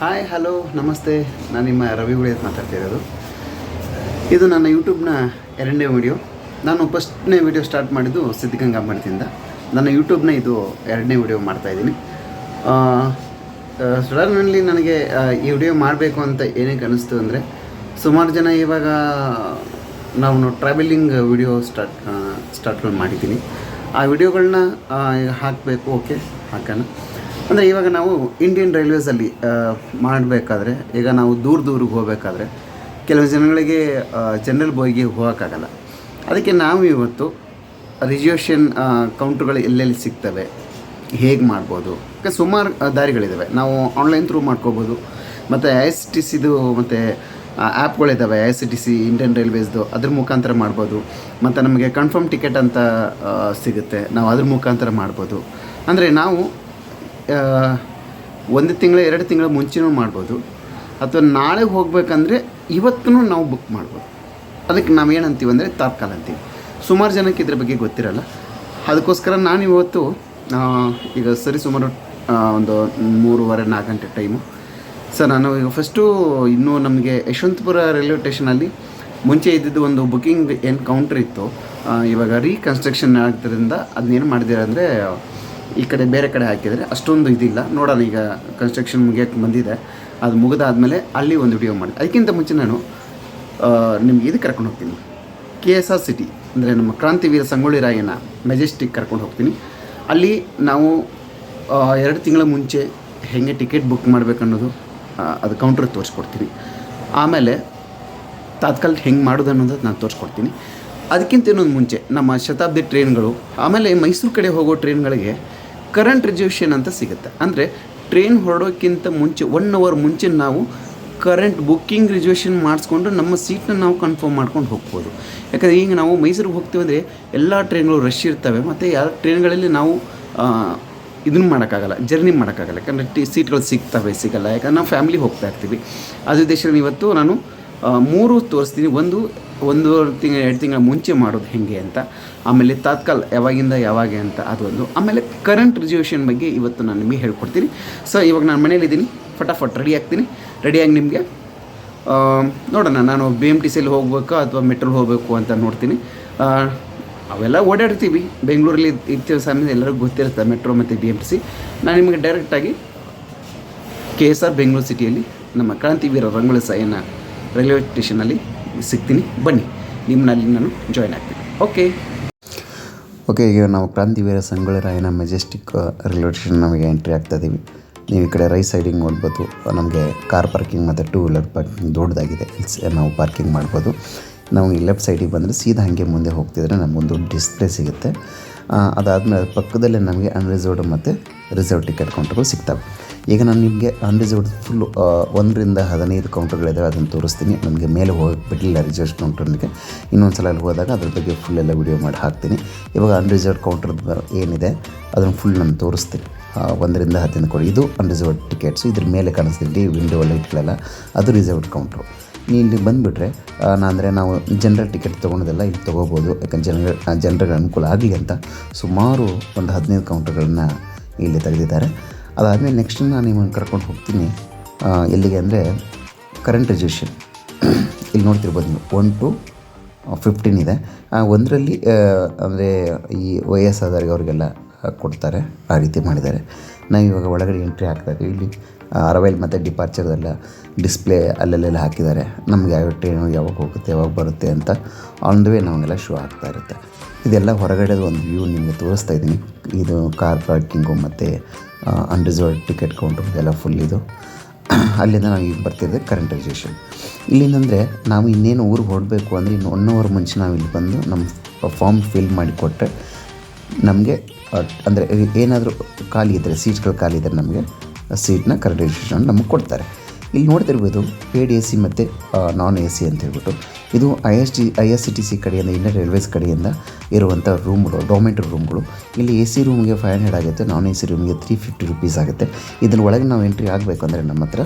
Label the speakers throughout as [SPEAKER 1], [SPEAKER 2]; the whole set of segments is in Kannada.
[SPEAKER 1] ಹಾಯ್ ಹಲೋ ನಮಸ್ತೆ. ನಾನು ನಿಮ್ಮ ರವಿ ಉಳಿಯತ್ ಮಾತಾಡ್ತಿರೋದು. ಇದು ನನ್ನ ಯೂಟ್ಯೂಬ್ನ 2ನೇ ವಿಡಿಯೋ. ನಾನು ಫಸ್ಟ್ನೇ ವಿಡಿಯೋ ಸ್ಟಾರ್ಟ್ ಮಾಡಿದ್ದು ಸಿದ್ಧಗಂಗಾ ಮಠದಿಂದ. ನನ್ನ ಯೂಟ್ಯೂಬ್ನ ಇದು 2ನೇ ವಿಡಿಯೋ ಮಾಡ್ತಾಯಿದ್ದೀನಿ. ಸಡನ್ಲಿ ನನಗೆ ಈ ವಿಡಿಯೋ ಮಾಡಬೇಕು ಅಂತ ಏನಕ್ಕೆ ಅನ್ನಿಸ್ತು ಅಂದರೆ, ಸುಮಾರು ಜನ ಇವಾಗ ನಾವು ಟ್ರಾವೆಲಿಂಗ್ ವಿಡಿಯೋ ಸ್ಟಾರ್ಟ್ಗಳು ಮಾಡಿದ್ದೀನಿ. ಆ ವಿಡಿಯೋಗಳನ್ನ ಈಗ ಹಾಕಬೇಕು. ಓಕೆ, ಹಾಕೋಣ. ಅಂದರೆ ಇವಾಗ ನಾವು ಇಂಡಿಯನ್ ರೈಲ್ವೇಸಲ್ಲಿ ಮಾಡಬೇಕಾದ್ರೆ, ಈಗ ನಾವು ದೂರಕ್ಕೆ ಹೋಗಬೇಕಾದ್ರೆ ಕೆಲವು ಜನಗಳಿಗೆ ಜನರಲ್ ಬೋಗಿಗೆ ಹೋಗೋಕ್ಕಾಗಲ್ಲ. ಅದಕ್ಕೆ ನಾವು ಇವತ್ತು ರಿಸರ್ವೇಷನ್ ಕೌಂಟ್ರುಗಳು ಎಲ್ಲೆಲ್ಲಿ ಸಿಗ್ತವೆ, ಹೇಗೆ ಮಾಡ್ಬೋದು, ಸುಮಾರು ದಾರಿಗಳಿದ್ದಾವೆ. ನಾವು ಆನ್ಲೈನ್ ಥ್ರೂ ಮಾಡ್ಕೋಬೋದು. ಮತ್ತು IRCTCದು ಮತ್ತು ಆ್ಯಪ್ಗಳಿದ್ದಾವೆ. IRCTC ಇಂಡಿಯನ್ ರೈಲ್ವೇಸ್ದು, ಅದ್ರ ಮುಖಾಂತರ ಮಾಡ್ಬೋದು. ಮತ್ತು ನಮಗೆ ಕನ್ಫರ್ಮ್ ಟಿಕೆಟ್ ಅಂತ ಸಿಗುತ್ತೆ, ನಾವು ಅದ್ರ ಮುಖಾಂತರ ಮಾಡ್ಬೋದು. ಅಂದರೆ ನಾವು 1 ತಿಂಗಳು 2 ತಿಂಗಳ ಮುಂಚೆನೂ ಮಾಡ್ಬೋದು, ಅಥವಾ ನಾಳೆ ಹೋಗಬೇಕಂದ್ರೆ ಇವತ್ತೂ ನಾವು ಬುಕ್ ಮಾಡ್ಬೋದು. ಅದಕ್ಕೆ ನಾವು ಏನಂತೀವಿ ಅಂದರೆ ತಾತ್ಕಾಲ ಅಂತೀವಿ. ಸುಮಾರು ಜನಕ್ಕೆ ಇದ್ರ ಬಗ್ಗೆ ಗೊತ್ತಿರಲ್ಲ. ಅದಕ್ಕೋಸ್ಕರ ನಾನು ಇವತ್ತು ಈಗ ಸುಮಾರು ಒಂದು 3:30-4 ಗಂಟೆ ಟೈಮು. ಸರ್, ನಾನು ಈಗ ಫಸ್ಟು ಇನ್ನೂ ನಮಗೆ ಯಶವಂತಪುರ ರೈಲ್ವೆ ಸ್ಟೇಷನಲ್ಲಿ ಮುಂಚೆ ಇದ್ದಿದ್ದು ಒಂದು ಬುಕ್ಕಿಂಗ್ ಏನು ಕೌಂಟ್ರ್ ಇತ್ತು, ಇವಾಗ ರೀಕನ್ಸ್ಟ್ರಕ್ಷನ್ ಆಗಿದ್ದರಿಂದ ಅದನ್ನೇನು ಮಾಡಿದ್ದಾರೆ ಅಂದರೆ, ಈ ಕಡೆ ಬೇರೆ ಕಡೆ ಹಾಕಿದರೆ ಅಷ್ಟೊಂದು ಇದಿಲ್ಲ. ನೋಡೋಣ, ಈಗ ಕನ್ಸ್ಟ್ರಕ್ಷನ್ ಮುಗಿಯೋಕ್ಕೆ ಬಂದಿದೆ. ಅದು ಮುಗಿದಾದ್ಮೇಲೆ ಅಲ್ಲಿ ಒಂದು ವಿಡಿಯೋ ಮಾಡಿ. ಅದಕ್ಕಿಂತ ಮುಂಚೆ ನಾನು ನಿಮ್ಗೆ ಇದಕ್ಕೆ ಕರ್ಕೊಂಡು ಹೋಗ್ತೀನಿ. KSRTC ಅಂದರೆ ನಮ್ಮ ಕ್ರಾಂತಿವೀರ ಸಂಗೊಳ್ಳಿ ರಾಯಣ್ಣ ಮೆಜೆಸ್ಟಿಕ್ ಕರ್ಕೊಂಡು ಹೋಗ್ತೀನಿ. ಅಲ್ಲಿ ನಾವು 2 ತಿಂಗಳ ಮುಂಚೆ ಹೇಗೆ ಟಿಕೆಟ್ ಬುಕ್ ಮಾಡಬೇಕನ್ನೋದು ಅದು ಕೌಂಟ್ರ್ ತೋರಿಸ್ಕೊಡ್ತೀನಿ. ಆಮೇಲೆ ತಾತ್ಕಾಲ ಹೆಂಗೆ ಮಾಡೋದು ಅನ್ನೋದು ನಾನು ತೋರಿಸ್ಕೊಡ್ತೀನಿ. ಅದಕ್ಕಿಂತ ಇನ್ನೊಂದು ಮುಂಚೆ ನಮ್ಮ ಶತಾಬ್ದಿ ಟ್ರೈನ್ಗಳು, ಆಮೇಲೆ ಮೈಸೂರು ಕಡೆ ಹೋಗೋ ಟ್ರೈನ್ಗಳಿಗೆ ಕರೆಂಟ್ ರಿಸರ್ವೇಷನ್ ಅಂತ ಸಿಗುತ್ತೆ. ಅಂದರೆ ಟ್ರೈನ್ ಹೊರಡೋಕ್ಕಿಂತ ಮುಂಚೆ 1 ಅವರ್ ಮುಂಚೆ ನಾವು ಕರೆಂಟ್ ಬುಕ್ಕಿಂಗ್ ರಿಸರ್ವೇಷನ್ ಮಾಡಿಸ್ಕೊಂಡು ನಮ್ಮ ಸೀಟ್ನ ನಾವು ಕನ್ಫರ್ಮ್ ಮಾಡ್ಕೊಂಡು ಹೋಗ್ಬೋದು. ಯಾಕಂದರೆ ಈಗ ನಾವು ಮೈಸೂರಿಗೆ ಹೋಗ್ತೀವಿ ಅಂದರೆ ಎಲ್ಲ ಟ್ರೈನ್ಗಳು ರಶ್ ಇರ್ತವೆ. ಮತ್ತು ಯಾವ ಟ್ರೈನ್ಗಳಲ್ಲಿ ನಾವು ಇದನ್ನು ಮಾಡೋಕ್ಕಾಗಲ್ಲ, ಜರ್ನಿ ಮಾಡೋಕ್ಕಾಗಲ್ಲ. ಯಾಕಂದರೆ ಸೀಟ್ಗಳು ಸಿಗಲ್ಲ. ಯಾಕಂದ್ರೆ ನಾವು ಫ್ಯಾಮಿಲಿ ಹೋಗ್ತಾ ಇರ್ತೀವಿ. ಅದ್ರ ಉದ್ದೇಶದಲ್ಲಿ ಇವತ್ತು ನಾನು 3 ತೋರಿಸ್ತೀನಿ. 1-1.5 ತಿಂಗಳು 2 ತಿಂಗಳ ಮುಂಚೆ ಮಾಡೋದು ಹೇಗೆ ಅಂತ, ಆಮೇಲೆ ತಾತ್ಕಾಲ ಯಾವಾಗಿಂದ ಯಾವಾಗ ಅಂತ ಅದೊಂದು, ಆಮೇಲೆ ಕರೆಂಟ್ ರಿಸರ್ವೇಷನ್ ಬಗ್ಗೆ ಇವತ್ತು ನಾನು ನಿಮಗೆ ಹೇಳ್ಕೊಡ್ತೀನಿ. ಸೊ ಇವಾಗ ನಾನು ಮನೇಲಿದ್ದೀನಿ, ಫಟಾಫಟ್ ರೆಡಿ ಆಗ್ತೀನಿ. ರೆಡಿಯಾಗಿ ನಿಮಗೆ ನೋಡೋಣ, ನಾನು BMTCಯಲ್ಲಿ ಹೋಗಬೇಕಾ ಅಥವಾ ಮೆಟ್ರೋಲ್ಲಿ ಹೋಗಬೇಕು ಅಂತ ನೋಡ್ತೀನಿ. ಅವೆಲ್ಲ ಓಡಾಡ್ತೀವಿ, ಬೆಂಗಳೂರಲ್ಲಿ ಇರ್ತೀವಿ ಸಮಯ ಎಲ್ಲರಿಗೂ ಗೊತ್ತಿರುತ್ತೆ ಮೆಟ್ರೋ ಮತ್ತು BMTC. ನಾನು ನಿಮಗೆ ಡೈರೆಕ್ಟಾಗಿ KSR ಬೆಂಗಳೂರು ಸಿಟಿಯಲ್ಲಿ ನಮ್ಮ ಕ್ರಾಂತಿವೀರ ಸಂಗೊಳ್ಳಿ ರಾಯಣ್ಣ ರೈಲ್ವೆ ಸ್ಟೇಷನಲ್ಲಿ ಸಿಗ್ತೀನಿ. ಬನ್ನಿ, ನಿಮ್ಮಲ್ಲಿ ನಾನು ಜಾಯ್ನ್ ಆಗ್ತೀನಿ. ಓಕೆ, ಈಗ ನಾವು Krantiveera Sangolli Rayanna majestic railway station ನಮಗೆ ಎಂಟ್ರಿ ಆಗ್ತಾಯಿದ್ದೀವಿ. ನೀವು ಈ ಕಡೆ ರೈಟ್ ಸೈಡಿಗೆ ನೋಡ್ಬೋದು, ನಮಗೆ ಕಾರ್ ಪಾರ್ಕಿಂಗ್ ಮತ್ತು 2 ವೀಲರ್ ಪಾರ್ಕಿಂಗ್ ದೊಡ್ಡದಾಗಿದೆ. ನಾವು ಪಾರ್ಕಿಂಗ್ ಮಾಡ್ಬೋದು. ನಾವು ಈ ಲೆಫ್ಟ್ ಸೈಡಿಗೆ ಬಂದರೆ ಸೀದಾ ಹಾಗೆ ಮುಂದೆ ಹೋಗ್ತಿದ್ರೆ ನಮಗೊಂದು ಡಿಸ್ಪ್ಲೇ ಸಿಗುತ್ತೆ. ಅದಾದಮೇಲೆ ಪಕ್ಕದಲ್ಲೇ ನಮಗೆ ಅನ್ರಿಸರ್ವ್ಡ್ ಮತ್ತು ರಿಸರ್ವ್ ಟಿಕೆಟ್ ಕೌಂಟರ್ಗಳು ಸಿಗ್ತವೆ. ಈಗ ನಾನು ನಿಮಗೆ ಅನ್ರಿಸರ್ವ್ಡ್ ಫುಲ್ಲು 1ರಿಂದ 15 ಕೌಂಟರ್ಗಳಿದ್ದಾವೆ, ಅದನ್ನು ತೋರಿಸ್ತೀನಿ. ನಮಗೆ ಮೇಲೆ ಹೋಗಕ್ಕೆ ಬಿಡಲಿಲ್ಲ ರಿಸರ್ವ್ ಕೌಂಟರ್ನಿಗೆ. ಇನ್ನೊಂದು ಸಲ ಅಲ್ಲಿ ಹೋದಾಗ ಅದ್ರ ಬಗ್ಗೆ ಫುಲ್ಲೆಲ್ಲ ವಿಡಿಯೋ ಮಾಡಿ ಹಾಕ್ತೀನಿ. ಇವಾಗ ಅನ್ರಿಸರ್ವ್ಡ್ ಕೌಂಟರ್ ಏನಿದೆ ಅದನ್ನು ಫುಲ್ ನಾನು ತೋರಿಸ್ತೀನಿ. 1ರಿಂದ 15 ಕೊಡಿ. ಇದು ಅನ್ರಿಸರ್ವ್ಡ್ ಟಿಕೆಟ್ಸು. ಇದ್ರ ಮೇಲೆ ಕಾಣಿಸ್ತಿದ್ದೆ ವಿಂಡೋ ಲೈಟ್ಗಳೆಲ್ಲ, ಅದು ರಿಸರ್ವ್ಡ್ ಕೌಂಟ್ರು. ನೀವು ಇಲ್ಲಿ ಬಂದುಬಿಟ್ರೆ ಅಂದರೆ ನಾವು ಜನರಲ್ ಟಿಕೆಟ್ ತೊಗೊಳೋದೆಲ್ಲ ಇಲ್ಲಿ ತೊಗೋಬೋದು. ಯಾಕಂದ್ರೆ ಜನರಿಗೆ ಅನುಕೂಲ ಆಗಲಿ ಅಂತ ಸುಮಾರು ಒಂದು 15 ಕೌಂಟರ್ಗಳನ್ನ ಇಲ್ಲಿ ತೆಗೆದಿದ್ದಾರೆ. ಅದಾದಮೇಲೆ ನೆಕ್ಸ್ಟ್ ನಾನು ನಿಮ್ಮನ್ನು ಕರ್ಕೊಂಡು ಹೋಗ್ತೀನಿ ಎಲ್ಲಿಗೆ ಅಂದರೆ ಕರೆಂಟ್ ರಿಸರ್ವೇಷನ್. ಇಲ್ಲಿ ನೋಡ್ತಿರ್ಬೋದು ನೀವು 1 to 15 ಇದೆ. 1ರಲ್ಲಿ ಅಂದರೆ ಈ ವಯಸ್ಸಾದವ್ರಿಗೆ ಅವರಿಗೆಲ್ಲ ಕೊಡ್ತಾರೆ, ಆ ರೀತಿ ಮಾಡಿದ್ದಾರೆ. ನಾವು ಇವಾಗ ಒಳಗಡೆ ಎಂಟ್ರಿ ಆಗ್ತಾಯಿದ್ದೀವಿ. ಇಲ್ಲಿ ಅರೈವಲ್ ಮತ್ತು ಡಿಪಾರ್ಚರ್ದೆಲ್ಲ ಡಿಸ್ಪ್ಲೇ ಅಲ್ಲೆಲ್ಲ ಹಾಕಿದ್ದಾರೆ. ನಮಗೆ ಯಾವ ಟ್ರೈನು ಯಾವಾಗ ಹೋಗುತ್ತೆ ಯಾವಾಗ ಬರುತ್ತೆ ಅಂತ ಆನ್ ದ ವೇ ನಮಗೆಲ್ಲ ಶೋ ಆಗ್ತಾ ಇರುತ್ತೆ. ಇದೆಲ್ಲ ಹೊರಗಡೆದು ಒಂದು ವ್ಯೂ ನಿಮಗೆ ತೋರಿಸ್ತಾ ಇದ್ದೀನಿ. ಇದು ಕಾರ್ ಪಾರ್ಕಿಂಗು ಮತ್ತು ಅನ್ರಿಸರ್ವ್ಡ್ ಟಿಕೆಟ್ ಕೌಂಟ್ರು ಇದೆಲ್ಲ ಫುಲ್ ಇದು. ಅಲ್ಲಿಂದ ನಾವು ಈಗ ಬರ್ತಿದ್ದೆ ಕರೆಂಟ್ ರಿಸರ್ವೇಷನ್. ಇಲ್ಲಿಂದಂದರೆ ನಾವು ಇನ್ನೇನು ಊರಿಗೆ ಹೊರಡಬೇಕು ಅಂದರೆ ಇನ್ನು 1 ಅವರ್ ಮುಂಚೆ ನಾವು ಇಲ್ಲಿ ಬಂದು ನಮ್ಮ ಫಾರ್ಮ್ ಫಿಲ್ ಮಾಡಿ ಕೊಟ್ಟರೆ ನಮಗೆ ಅಂದರೆ ಏನಾದರೂ ಖಾಲಿ ಇದ್ದರೆ, ಸೀಟ್ಗಳು ಖಾಲಿ ಇದ್ದರೆ ನಮಗೆ ಸೀಟ್ನ ಕರೆಂಟ್ ರಿಸರ್ವೇಷನ್ ನಮಗೆ ಕೊಡ್ತಾರೆ. ಇಲ್ಲಿ ನೋಡ್ತಿರ್ಬೋದು ಪೇಡ್ AC ಮತ್ತು ನಾನ್ AC ಅಂತ ಹೇಳ್ಬಿಟ್ಟು. ಇದು IRCTC ಕಡೆಯಿಂದ, ಇಂಡಿಯನ್ ರೈಲ್ವೇಸ್ ಕಡೆಯಿಂದ ಇರುವಂಥ ರೂಮ್ಗಳು, ಡಾರ್ಮೆಂಟ್ರಿ ರೂಮ್ಗಳು. ಇಲ್ಲಿ AC ರೂಮ್ಗೆ 500 ಆಗುತ್ತೆ, ನಾನ್ AC ರೂಮ್ಗೆ 350 ರೂಪೀಸ್ ಆಗುತ್ತೆ. ಇದರ ಒಳಗೆ ನಾವು ಎಂಟ್ರಿ ಆಗಬೇಕು ಅಂದರೆ ನಮ್ಮ ಹತ್ರ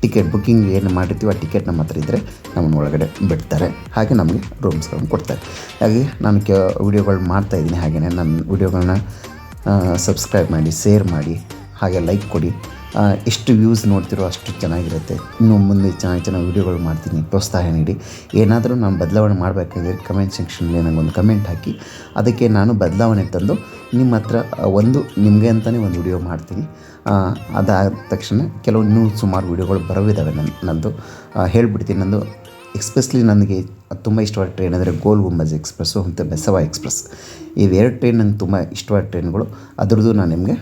[SPEAKER 1] ಟಿಕೆಟ್ ಬುಕ್ಕಿಂಗ್ ಏನು ಮಾಡಿರ್ತೀವಿ ಆ ಟಿಕೆಟ್ ನಮ್ಮ ಹತ್ರ ಇದ್ದರೆ ನಮ್ಮನ್ನು ಒಳಗಡೆ ಬಿಡ್ತಾರೆ. ಹಾಗೆ ನಮಗೆ ರೂಮ್ಸ್ಗಳನ್ನು ಕೊಡ್ತಾರೆ. ಹಾಗೆ ನಾನು ವಿಡಿಯೋಗಳು ಮಾಡ್ತಾಯಿದ್ದೀನಿ. ಹಾಗೆಯೇ ನನ್ನ ವಿಡಿಯೋಗಳನ್ನ ಸಬ್ಸ್ಕ್ರೈಬ್ ಮಾಡಿ, ಶೇರ್ ಮಾಡಿ, ಹಾಗೆ ಲೈಕ್ ಕೊಡಿ. ಎಷ್ಟು ವ್ಯೂಸ್ ನೋಡ್ತಿರೋ ಅಷ್ಟು ಚೆನ್ನಾಗಿರುತ್ತೆ. ಇನ್ನು ಮುಂದೆ ಚೆನ್ನಾಗಿ ವೀಡಿಯೋಗಳು ಮಾಡ್ತೀನಿ. ಪ್ರೋತ್ಸಾಹ ನೀಡಿ. ಏನಾದರೂ ನಾನು ಬದಲಾವಣೆ ಮಾಡಬೇಕಾದ್ರೆ ಕಮೆಂಟ್ ಸೆಕ್ಷನಲ್ಲಿ ನನಗೊಂದು ಕಮೆಂಟ್ ಹಾಕಿ, ಅದಕ್ಕೆ ನಾನು ಬದಲಾವಣೆ ತಂದು ನಿಮ್ಮ ಹತ್ರ ನಿಮಗೆ ಅಂತಲೇ ಒಂದು ವಿಡಿಯೋ ಮಾಡ್ತೀನಿ. ಅದಾದ ತಕ್ಷಣ ಕೆಲವು ಇನ್ನೂ ಸುಮಾರು ವೀಡಿಯೋಗಳು ಬರೋವಿದ್ದಾವೆ. ನಂದು ಹೇಳ್ಬಿಡ್ತೀನಿ. ನಂದು ಎಕ್ಸ್ಪ್ರೆಸ್ಲಿ ನನಗೆ ತುಂಬ ಇಷ್ಟವಾದ ಟ್ರೈನ್ ಅಂದರೆ ಗೋಲ್ ಗುಂಬಜ್ ಎಕ್ಸ್ಪ್ರೆಸ್ಸು ಮತ್ತು ಮೆಸವ ಎಕ್ಸ್ಪ್ರೆಸ್. ಇವೆರಡು ಟ್ರೈನ್ ನಂಗೆ ತುಂಬ ಇಷ್ಟವಾದ ಟ್ರೈನ್ಗಳು. ಅದರದ್ದು ನಾನು ನಿಮಗೆ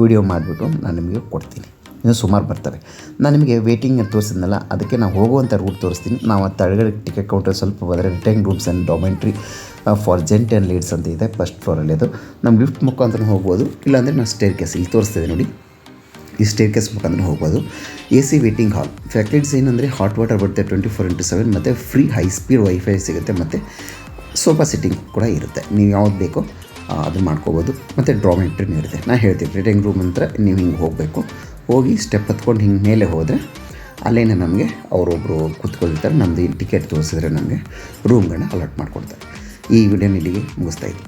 [SPEAKER 1] ವಿಡಿಯೋ ಮಾಡಿಬಿಟ್ಟು ನಾನು ನಿಮಗೆ ಕೊಡ್ತೀನಿ. ಇನ್ನೂ ಸುಮಾರು ಬರ್ತವೆ. ನಾನು ನಿಮಗೆ ವೇಟಿಂಗ್ ತೋರಿಸಿದ್ನಲ್ಲ, ಅದಕ್ಕೆ ನಾವು ಹೋಗುವಂಥ ರೂಟ್ ತೋರಿಸ್ತೀನಿ. ನಾವು ತಳಗಡೆ ಟಿಕೆಟ್ ಕೌಂಟರ್ ಸ್ವಲ್ಪ ಹೋದರೆ return rooms and dormitory for gents and ladies ಅಂತ ಇದೆ. ಫಸ್ಟ್ ಫ್ಲೋರಲ್ಲಿ ಅದು ನಮ್ಮ ಲಿಫ್ಟ್ ಮುಖಾಂತರ ಹೋಗ್ಬೋದು. ಇಲ್ಲಾಂದರೆ ನಾವು ಸ್ಟೇರ್ ಕೇಸ್ ಇಲ್ಲಿ ತೋರಿಸ್ತಿದೆ ನೋಡಿ, ಈ ಸ್ಟೇರ್ ಕೇಸ್ ಮುಖಾಂತರ ಹೋಗ್ಬೋದು. AC ವೇಟಿಂಗ್ ಹಾಲ್ ಫ್ಯಾಕ್ಲಿಟೀಸ್ ಏನಂದರೆ ಹಾಟ್ ವಾಟರ್ ಬರುತ್ತೆ 24/7 ಮತ್ತು ಫ್ರೀ ಹೈ ಸ್ಪೀಡ್ ವೈಫೈ ಸಿಗುತ್ತೆ ಮತ್ತು ಸೋಫಾ ಸಿಟ್ಟಿಂಗ್ ಕೂಡ ಇರುತ್ತೆ. ನೀವು ಯಾವ್ದು ಬೇಕೋ ಅದನ್ನು ಮಾಡ್ಕೋಬೋದು. ಮತ್ತು ಡ್ರಾಮೆಟ್ರಿನೂ ಇರುತ್ತೆ. ನಾನು ಹೇಳ್ತೀನಿ ರಿಟರ್ನ್ ರೂಮ್ ಅಂತ ನೀವು ಹಿಂಗೆ ಹೋಗಿ ಸ್ಟೆಪ್ ಹತ್ಕೊಂಡು ಹಿಂಗೆ ಮೇಲೆ ಹೋದರೆ ಅಲ್ಲೇನೆ ನಮಗೆ ಅವರೊಬ್ಬರು ಕೂತ್ಕೊಳ್ತಾರೆ. ನಮ್ಮದು ಟಿಕೆಟ್ ತೋರಿಸಿದ್ರೆ ನಮಗೆ ರೂಮ್ಗಳನ್ನ ಅಲಾಟ್ ಮಾಡಿಕೊಡ್ತಾರೆ. ಈ ವಿಡಿಯೋನ ಇಲ್ಲಿಗೆ ಮುಗಿಸ್ತಾ ಇದ್ದೀನಿ.